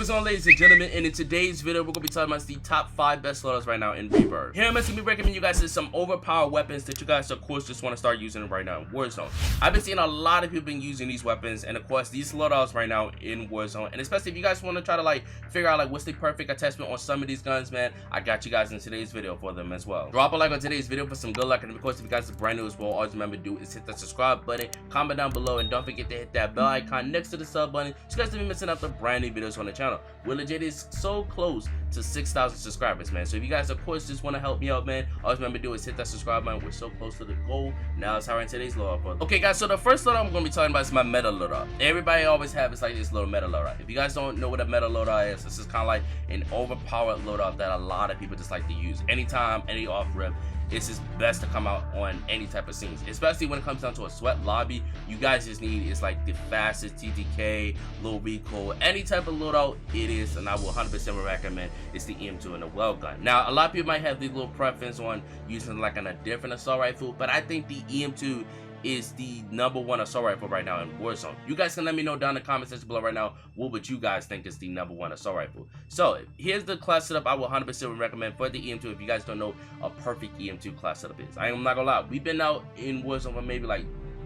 what's going on, ladies and gentlemen, and in today's video we're going to be talking about the top 5 best loadouts right now in REBIRTH. Here I'm going to be recommending you guys some overpowered weapons that you guys of course just want to start using right now in Warzone. I've been seeing a lot of people been using these weapons, and of course these loadouts right now in Warzone, and especially if you guys want to try to like figure out like what's the perfect attachment on some of these guns, man, I got you guys in today's video for them as well. Drop a like on today's video for some good luck, and of course if you guys are brand new as well, all you remember to do is hit that subscribe button, comment down below, and don't forget to hit that bell icon next to the sub button so you guys don't be missing out the brand new videos on the channel. We're legit is so close to 6,000 subscribers, man. So if you guys of course just want to help me out, man, all you remember to do is hit that subscribe button. We're so close to the goal. Now let's hire in today's loadout. Okay guys, so the first loadout I'm going to be talking about is my meta loadout. Everybody always have is like this little meta loadout. If you guys don't know what a meta loadout is, this is kind of like an overpowered loadout that a lot of people just like to use. Anytime, any off rip, it's just best to come out on any type of scenes, especially when it comes down to a sweat lobby. You guys just need is like the fastest TTK, low recoil, any type of loadout it is, and I will 100% recommend it's the EM2 and the well gun. Now a lot of people might have these little preference on using like a different assault rifle, but I think the EM2 is the #1 assault rifle right now in Warzone. You guys can let me know down in the comment section below right now what would you guys think is the #1 assault rifle. So here's the class setup I will 100% recommend for the EM2 if you guys don't know a perfect EM2 class setup is. I'm not gonna lie, we've been out in Warzone for maybe like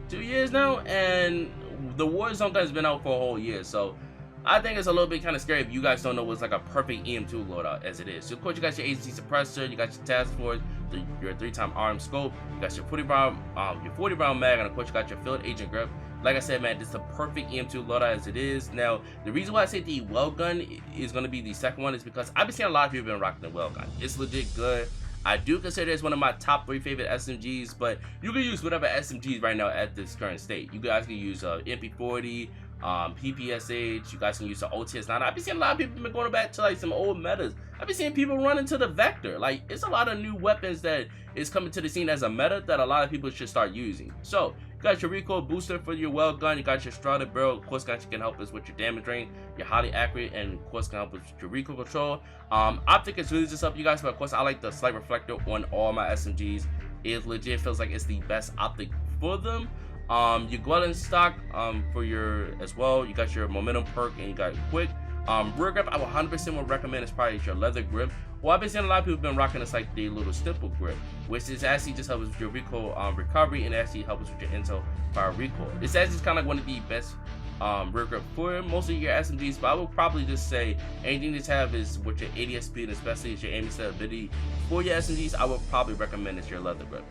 2 years now, and the Warzone gun has been out for a whole year, so I think it's a little bit kind of scary if you guys don't know what's like a perfect EM2 loadout as it is. So of course you got your agency suppressor, you got your task force, your 3x arm scope, you got your 40 round mag, and of course you got your field agent grip. Like I said, man, this is the perfect EM2 loadout as it is. Now the reason why I say the well gun is going to be the second one is because I've been seeing a lot of people been rocking the well gun. It's legit good. I do consider it as one of my top 3 favorite SMGs, but you can use whatever SMGs right now at this current state. You guys can use MP40, PPSH, you guys can use the OTS9. I've been seeing a lot of people been going back to like some old metas. I've been seeing people running to the Vector. Like, it's a lot of new weapons that is coming to the scene as a meta that a lot of people should start using. So you got your recoil booster for your well gun, you got your Strata barrel, of course guys can help us with your damage range, you're highly accurate, and of course can help with your recoil control. Optic is really just up you guys, but of course I like the slight reflector on all my SMGs. It legit feels like it's the best optic for them. Your Gwellen stock for your as well, you got your momentum perk, and you got quick. Rear grip I would 100% would recommend is probably your leather grip. Well, I've been seeing a lot of people been rocking this like the little stipple grip, which is actually just helps with your recoil recovery, and actually helps with your intel fire recoil. It's actually kind of like one of the best rear grip for most of your SMGs, but I would probably just say anything that you have is with your ADS speed, especially as your aiming stability for your SMGs, I would probably recommend is your leather grip.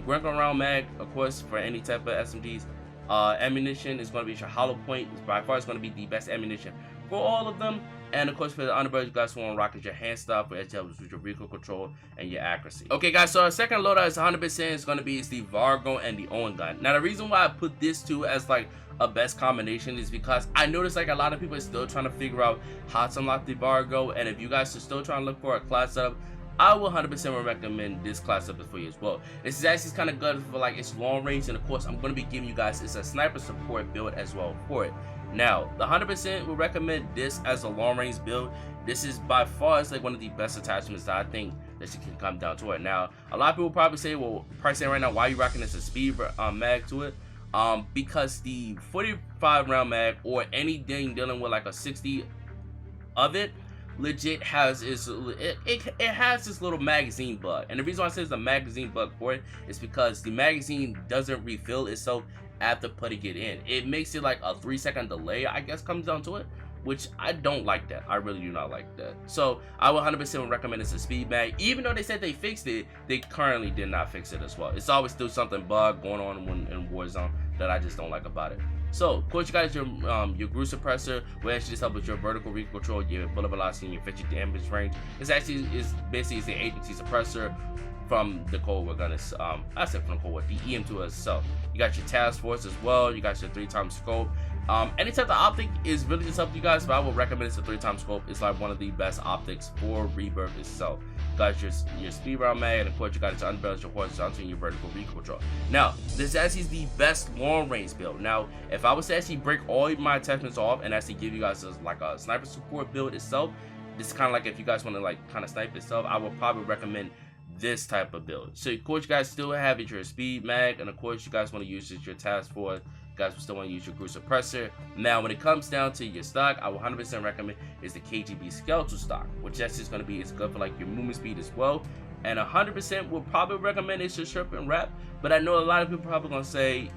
Grip round mag, of course, for any type of SMGs. Ammunition is going to be your hollow point. By far, it's going to be the best ammunition for all of them. And of course, for the underbarrel, you guys want to rock your hand stuff, which helps with your recoil control and your accuracy. Okay, guys, so our second loadout is 100% is going to be the Vargo and the Owen gun. Now, the reason why I put this two as like a best combination is because I noticed like a lot of people are still trying to figure out how to unlock the Vargo, and if you guys are still trying to look for a class setup, I will 100% recommend this class up for you as well. This is actually kind of good for like its long range, and of course I'm going to be giving you guys it's a sniper support build as well for it. Now the 100% will recommend this as a long range build. This is by far it's like one of the best attachments that I think that you can come down to it. Now a lot of people probably say, well, pricing right now, why are you rocking this a speed mag to it? Because the 45 round mag or anything dealing with like a 60 of it legit has it has this little magazine bug, and the reason why I say it's a magazine bug for it is because the magazine doesn't refill itself after putting it in. It makes it like a 3-second delay, I guess, comes down to it, which I don't like that. I really do not like that. So I would 100% recommend it's a speed mag. Even though they said they fixed it, they currently did not fix it as well. It's always still something bug going on in Warzone that I just don't like about it. So of course you got your groove suppressor, which actually just help with your vertical recoil control, your bullet velocity, and your effective damage range. It's actually basically the agency suppressor from the Cold War gun. I said from the Cold War, the EM2 itself. You got your task force as well. You got your 3x scope. Any type of optic is really just up to you guys, but I would recommend it's a 3x scope. It's like one of the best optics for REBIRTH itself. You got your speed round mag, and of course you got your unbalanced, your horizontal, and your vertical recoil control. Now this actually is the best long range build. Now if I was to actually break all my attachments off and actually give you guys like a sniper support build itself, this is kind of like if you guys want to like kind of snipe itself, I would probably recommend this type of build. So of course you guys still have your speed mag, and of course you guys want to use your task force, guys will still want to use your group suppressor. Now, when it comes down to your stock, I will 100% recommend is the KGB skeletal stock, which that's just going to be, it's good for like your movement speed as well. And 100% will probably recommend is your serpent wrap, but I know a lot of people probably going to say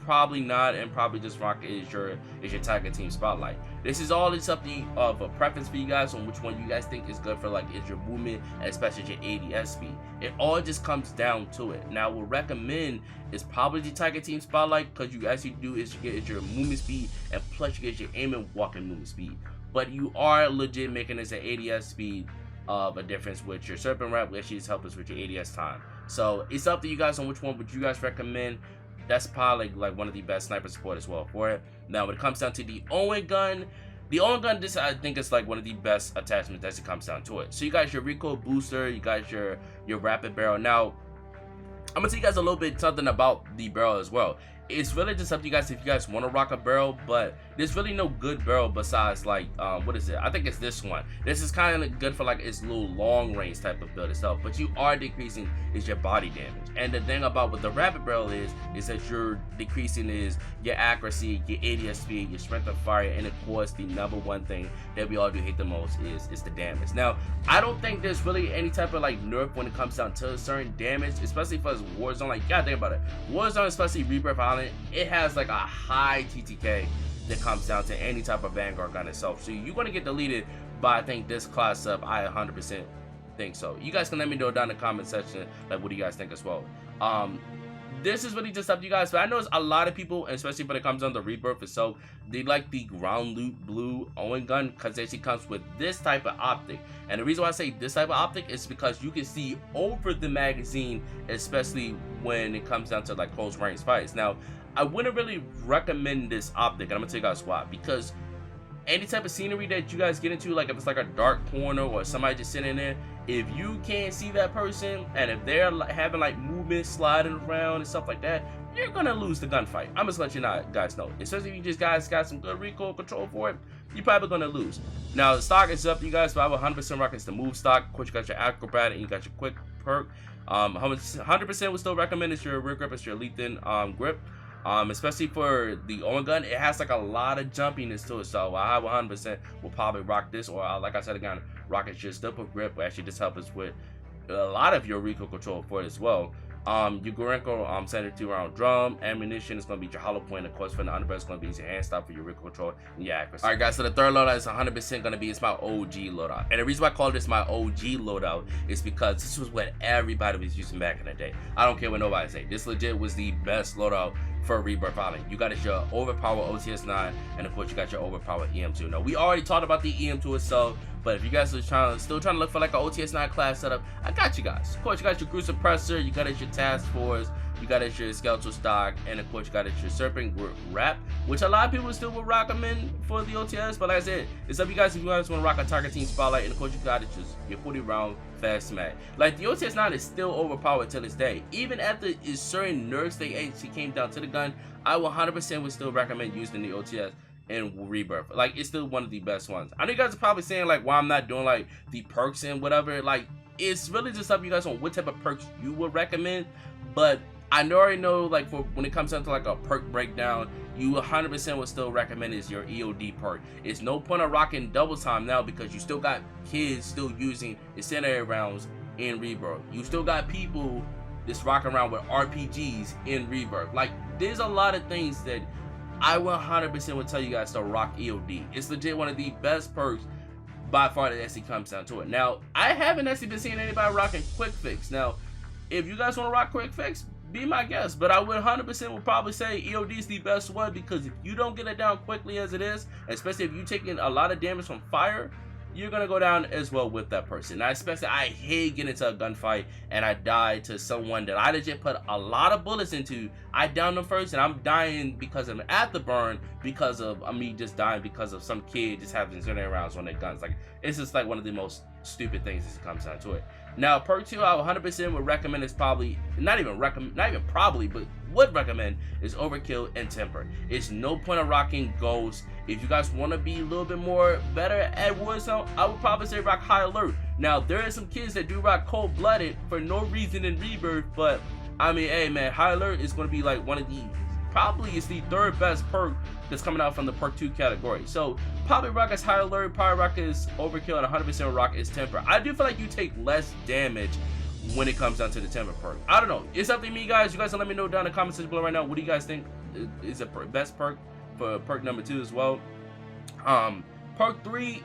probably not, and probably just rock is your Tiger Team Spotlight. This is all just up to of a preference for you guys on which one you guys think is good for like is your movement, especially your ADS speed. It all just comes down to it. Now, what recommend is probably the Tiger Team Spotlight, because you actually do is you get your movement speed and plus you get your aim and walking movement speed. But you are legit making this an ADS speed of a difference with your serpent wrap, which just help us with your ADS time. So it's up to you guys on which one would you guys recommend. That's probably like one of the best sniper support as well for it. Now, when it comes down to the Owen gun, this I think is like one of the best attachments as it comes down to it. So you got your recoil booster, you got your rapid barrel. Now, I'm gonna tell you guys a little bit something about the barrel as well. It's really just up to you guys if you guys want to rock a barrel, but there's really no good barrel besides like what is it? I think it's this one. This is kind of good for like its little long range type of build itself, but you are decreasing is your body damage. And the thing about what the rapid barrel is that you're decreasing is your accuracy, your ADS speed, your strength of fire, and of course the number one thing that we all do hate the most is the damage. Now, I don't think there's really any type of like nerf when it comes down to certain damage, especially for Warzone. Like, gotta think about it. Warzone, especially Rebirth Island, it has like a high TTK that comes down to any type of Vanguard gun itself. So you're gonna get deleted by I think this class up. I 100% think so. You guys can let me know down in the comment section like what do you guys think as well. This is really just up to you guys, but I know a lot of people, especially when it comes on the Rebirth itself, they like the ground loot blue Owen gun because it actually comes with this type of optic. And the reason why I say this type of optic is because you can see over the magazine, especially when it comes down to like close range fights. Now, I wouldn't really recommend this optic, and I'm gonna tell you guys why. Because any type of scenery that you guys get into, like if it's like a dark corner or somebody just sitting there, if you can't see that person and if they're having like movement sliding around and stuff like that, you're gonna lose the gunfight. I'm just letting you guys know. Especially if you just guys got some good recoil control for it, you're probably gonna lose. Now, the stock is up to you guys, but I would 100% rock the move stock. Of course, you got your acrobat and you got your quick perk. 100% would still recommend is your rear grip, it's your Lethan grip. Especially for the Owen gun, it has like a lot of jumpiness to it, so I 100% will probably rock this, or like I said again, rock it your stipple grip, will actually just help us with a lot of your recoil control for it as well. Your Gorenko 72 round drum ammunition is going to be your hollow point. Of course, for the underbarrel, it's going to be your hand stop for your recoil control and your accuracy. Alright guys, so the third loadout is 100% going to be, it's my OG loadout. And the reason why I call this my OG loadout is because this was what everybody was using back in the day. I don't care what nobody say. This legit was the best loadout for Rebirth Island. You got your overpower OTS-9, and of course you got your overpower EM2. Now, we already talked about the EM2 itself, but if you guys are still trying to look for like an OTS-9 class setup, I got you guys. Of course, you got your group suppressor, you got your task force, you got your skeletal stock, and of course you got your serpent wrap, which a lot of people still would recommend for the OTS. But like I said, it's up to you guys if you guys want to rock a Tiger Team Spotlight, and of course you got your 40 round fast mag. Like, the OTS-9 is still overpowered to this day. Even after certain nerfs they actually came down to the gun, I 100% would still recommend using the OTS and Rebirth. Like, it's still one of the best ones. I know you guys are probably saying like why I'm not doing like the perks and whatever. Like, it's really just up to you guys on what type of perks you would recommend. But I already know, like, for when it comes down to like a perk breakdown, you 100% would still recommend is your EOD perk. It's no point of rocking double time now because you still got kids still using incendiary rounds in Rebirth. You still got people just rocking around with RPGs in Rebirth. Like, there's a lot of things that I 100% would tell you guys to rock EOD. It's legit one of the best perks by far that actually comes down to it. Now, I haven't actually been seeing anybody rocking quick fix. Now, if you guys want to rock quick fix, be my guest, but I would 100% would probably say EOD is the best one, because if you don't get it down quickly as it is, especially if you're taking a lot of damage from fire, you're gonna go down as well with that person. Now, especially, I hate getting into a gunfight and I die to someone that I legit put a lot of bullets into. I down them first and I'm dying because I'm at the burn because of me just dying because of some kid just having incendiary rounds on their guns. Like, it's just like one of the most stupid things as it comes down to it. Now, perk 2 I 100% would recommend is probably, not even probably, but would recommend is Overkill and Temper. It's no point of rocking Ghost. If you guys want to be a little bit more better at Warzone, I would probably say rock High Alert. Now, there are some kids that do rock Cold Blooded for no reason in Rebirth, but I mean, hey man, High Alert is going to be like one of the probably is the third best perk that's coming out from the perk 2 category. So probably rock is high alert, probably rock is overkill, and 100% rock is temper. I do feel like you take less damage when it comes down to the temper perk. I don't know, it's up to me, guys. You guys can let me know down in the comment section below right now, what do you guys think is the best perk for perk number 2 as well. Perk 3,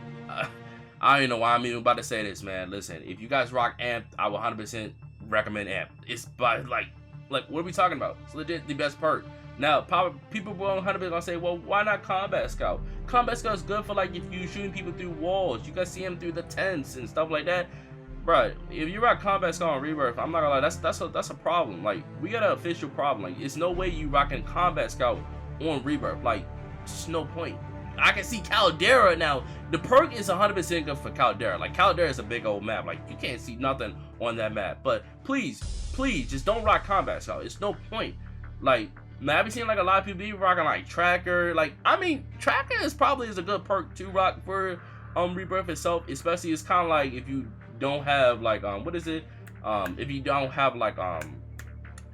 I don't know why I'm even about to say this, man. Listen, if you guys rock amp, I will 100% recommend amp. It's by like what are we talking about? It's legit the best perk. Now, probably people will 100% gonna say, well, why not Combat Scout? Combat Scout is good for like if you shooting people through walls. You guys see them through the tents and stuff like that. Bro, if you rock Combat Scout on Rebirth, I'm not gonna lie, that's a problem. Like, we got an official problem. Like, it's no way you rocking Combat Scout on Rebirth. Like, there's no point. I can see Caldera now. The perk is 100% good for Caldera. Like, Caldera is a big old map. Like, you can't see nothing on that map. But please, just don't rock Combat Scout. It's no point. Like, man, I've been seeing like a lot of people be rocking like Tracker. Like, I mean, Tracker is a good perk to rock for Rebirth itself. Especially, it's kind of like if you don't have like what is it? If you don't have like I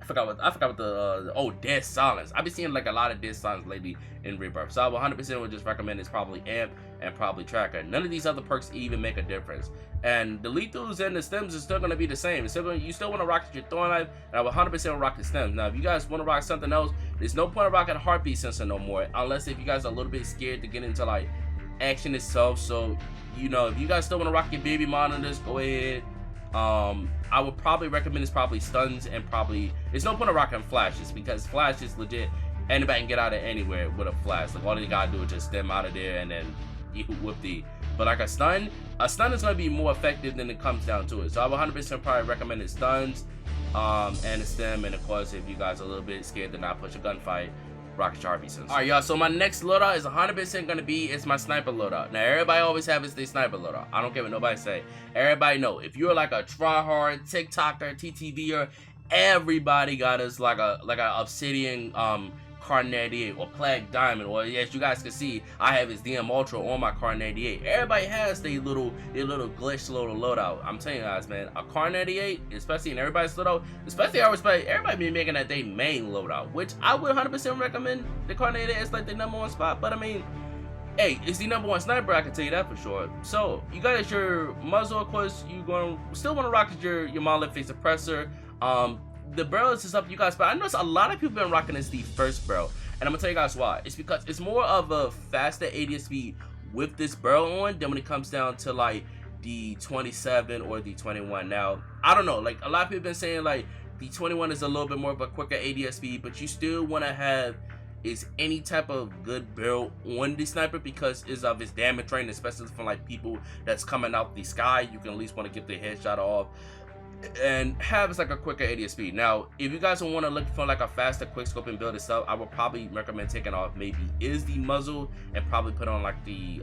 forgot what the Dead Silence. I've been seeing like a lot of Dead Silence lately in Rebirth. So I 100% would just recommend it's probably amp and probably Tracker. None of these other perks even make a difference. And the lethals and the stems is still gonna be the same. It's still you still want to rock your throwing knife, and I would 100% rock the stems. Now, if you guys want to rock something else, there's no point of rocking heartbeat sensor no more, unless if you guys are a little bit scared to get into like action itself. So, you know, if you guys still want to rock your baby monitors, go ahead. I would probably recommend it's probably stuns, and probably there's no point of rocking flashes, because flash is legit. Anybody can get out of anywhere with a flash. Like, all you gotta do is just stem out of there and then you whoop the. But like a stun is gonna be more effective than it comes down to it. So I would 100% probably recommend it stuns, and a stem, and of course if you guys are a little bit scared to not push a gunfight, rocket heartbeat sensor. Alright, y'all, so my next loadout is 100% gonna be, it's my sniper loadout. Now, everybody always have is the sniper loadout. I don't care what nobody say. Everybody know, if you're like a tryhard, TikToker, TTVer, everybody got us like a obsidian Car 98 or Plague Diamond, or as you guys can see, I have his DM Ultra on my Car 98. Everybody has their little glitch little loadout. I'm telling you guys, man, a Car 98, especially in everybody's loadout, especially I respect everybody be making that their main loadout, which I would 100% recommend the Car 98 as like the #1 spot. But I mean, hey, it's the #1 sniper, I can tell you that for sure. So you got your muzzle, of course, you gonna still want to rock your monolith face suppressor. The barrels is up to you guys, but I noticed a lot of people been rocking this the first barrel, and I'm gonna tell you guys why. It's because it's more of a faster ADS speed with this barrel on than when it comes down to like the 27 or the 21. Now, I don't know, like a lot of people been saying like the 21 is a little bit more of a quicker ADS speed, but you still want to have any type of good barrel on the sniper because it's of its damage range, especially from like people that's coming out the sky. You can at least want to get the headshot off and have like a quicker ADS speed. Now, if you guys want to look for like a faster quick scope and build itself, I would probably recommend taking off maybe is the muzzle and probably put on like the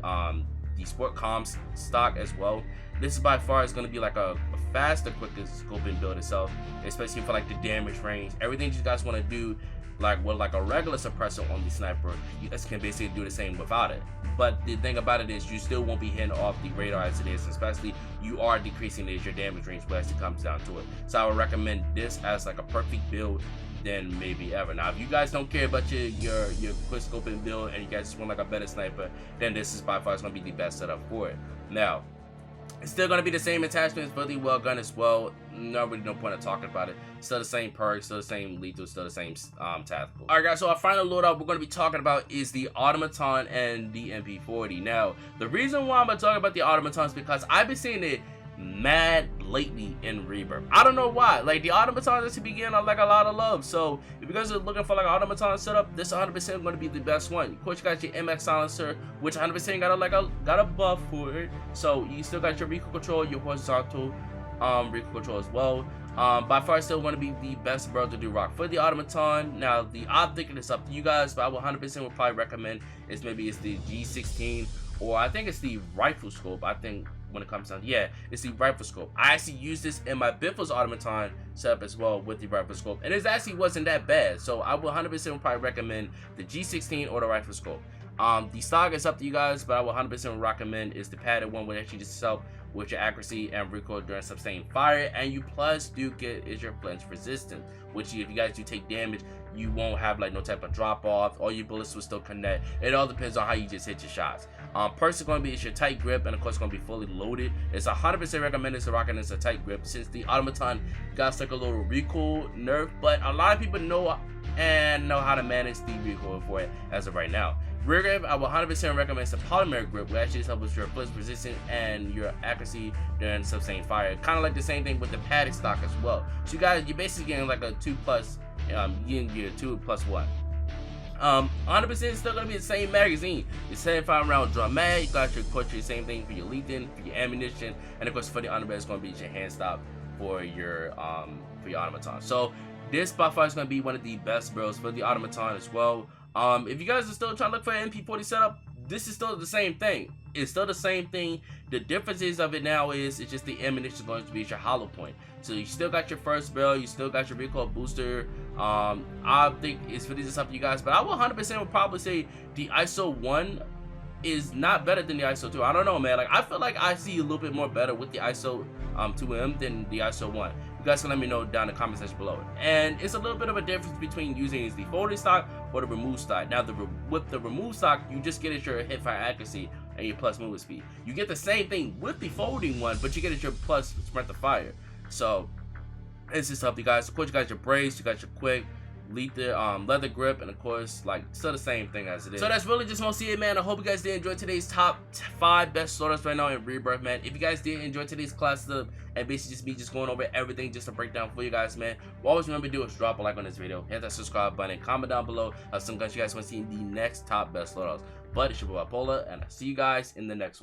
sport comms stock as well. This is by far is going to be like a faster quicker scope and build itself, especially for like the damage range. Everything you guys want to do like with like a regular suppressor on the sniper, you guys can basically do the same without it. But the thing about it is you still won't be hitting off the radar as it is, especially you are decreasing your damage range as it comes down to it. So I would recommend this as like a perfect build than maybe ever. Now, if you guys don't care about your quick scope and build and you guys just want like a better sniper, then this is by far going to be the best setup for it. Now, it's still going to be the same attachments for the well gun as well. No point of talking about it. Still the same perks, still the same lethal, still the same tactical. Alright guys, so our final loadout we're going to be talking about is the Automaton and the MP40. Now, the reason why I'm going to talk about the Automaton is because I've been seeing it mad lately in Rebirth. I don't know why. Like, the Automaton is to begin like a lot of love. So if you guys are looking for like an Automaton setup, this 100% going to be the best one. Of course, you got your MX silencer, which 100% got a buff for it. So you still got your recoil control, your horizontal recoil control as well. By far still want to be the best barrel to do rock for the Automaton. Now, I'm thinking it's up to you guys, but I will 100% would probably recommend is maybe it's the G16, or I think it's the rifle scope. I think when it comes down, yeah, it's the rifle scope. I actually used this in my Biffle's Automaton setup as well with the rifle scope, and it actually wasn't that bad. So I will 100% probably recommend the G16 or the rifle scope. The stock is up to you guys, but I will 100% recommend is the padded one, which actually just help with your accuracy and recoil during sustained fire, and you plus do get is your flinch resistance, which if you guys do take damage, you won't have like no type of drop off. All your bullets will still connect. It all depends on how you just hit your shots. First is going to be your tight grip, and of course it's going to be fully loaded. It's 100% recommended to rocking this a tight grip, since the automaton got like a little recoil nerf, but a lot of people know how to manage the recoil for it as of right now. Rear grip, I will 100% recommend some polymer grip, which actually helps with your flinch resistance and your accuracy during sustained fire. Kind of like the same thing with the padded stock as well. So you guys, you're basically getting like a 2+, you're 2+1. 100% still gonna be the same magazine. Your 75 round drum mag. You got your same thing for your lead-in, for your ammunition, and of course for the underbarrel, it's gonna be your hand stop for your automaton. So this by far is gonna be one of the best barrels for the automaton as well. If you guys are still trying to look for an MP40 setup, this is still the same thing. It's still the same thing. The differences of it now is it's just the ammunition is going to be your hollow point. So you still got your first barrel, you still got your recoil booster. I think it's really just up to you guys, but I will 100% would probably say the ISO 1 is not better than the ISO 2. I don't know, man. Like, I feel like I see a little bit more better with the ISO 2M than the ISO 1. You guys can let me know down in the comment section below. And it's a little bit of a difference between using the folded stock or the removed stock. Now, with the removed stock, you just get your hip fire accuracy and your plus movement speed. You get the same thing with the folding one, but you get your plus sprint of fire. So it's just up to you guys. Of course, you got your brace, you got your quick leather grip, and of course, like, still the same thing as it is. So that's really just mostly it, man. I hope you guys did enjoy today's top 5 best loadouts right now in Rebirth, man. If you guys did enjoy today's class and basically just me just going over everything just to break down for you guys, man, what always remember to do is drop a like on this video, hit that subscribe button, comment down below some guns you guys want to see in the next top best loadouts. But it's your boy Bipolar, and I'll see you guys in the next one.